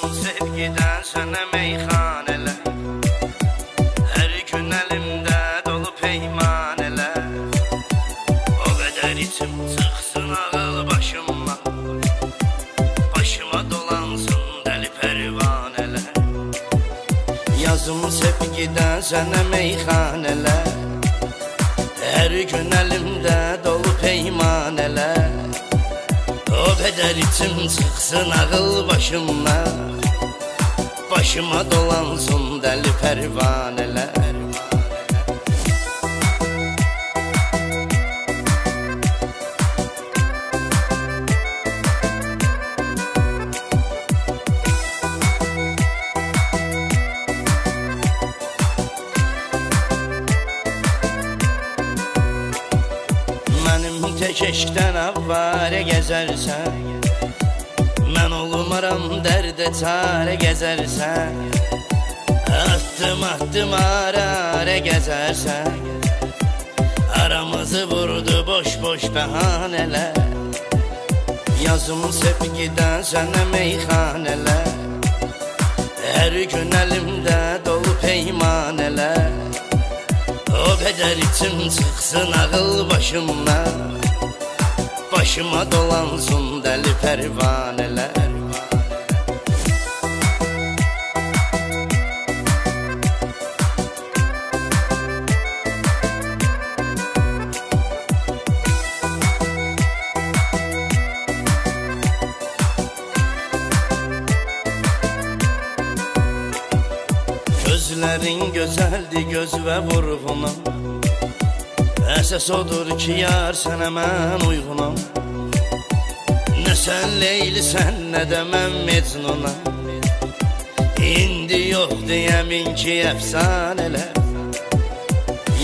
Sevgiden sənə meyxanələr, hər gün əlimdə dolu peymanələr. O qədər içim çıxsın ağıl başıma, başıma dolansın dəli pərvanələr. Yazım sevgiden sənə meyxanələr, hər gün əlimdə dolu peymanələr. O qədər içim çıxsın ağıl başıma, başıma dolansın dəli pərvanələr. Mənim tək eşqdən avvarə gəzərsən, mən olmaram dərdə çarə gəzərsən. Atdım atdım ara gəzərsən, aramızı vurdu boş boş bəhanələr. Yazım sevgidən sənə meyxanələr, hər gün əlimdə dolu peymanələr. O qədər içim çıxsın ağıl başıma, başıma dolansın dəli pərvanələr. Gözlərin gözəldir göz və vurğunam, əsas odur ki yar sənə mən uyğunam. Nə sən Leylisən, nə də mən Mecnunam, indi yoxdur yəmin ki əfsanələr.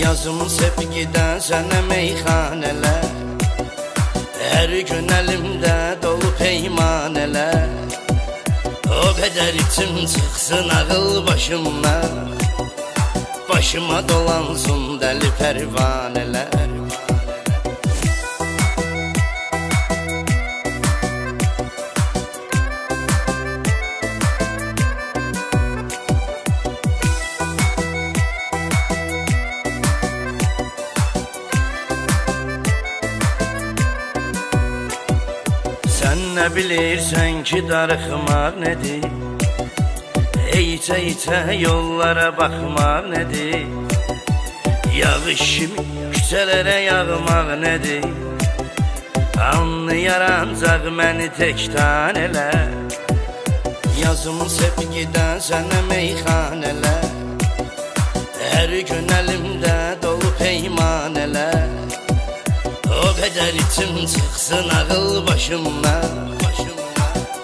Yazım sevgidən sənə meyxanələr, hər gün əlimdə dolu peymanələr. O qədər içim çıxsın ağıl başıma, başıma dolansın dəli pərvanələr. Sən nə bilirsən ki darıxmaq nədir, İçə-içə yollara baxmaq nədir, yağış kimi küçələrə yağmaq nədir. Anlayar ancaq məni tək tanələr. Yazım sevgidən sənə meyxanələr, hər gün əlimdə dolu peymanələr. O qədər içim çıxsın ağıl başıma,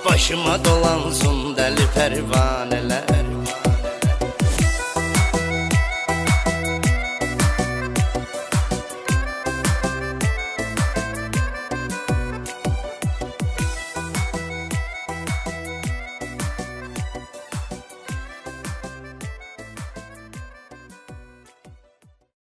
başıma dolansın dəli pərvanələr.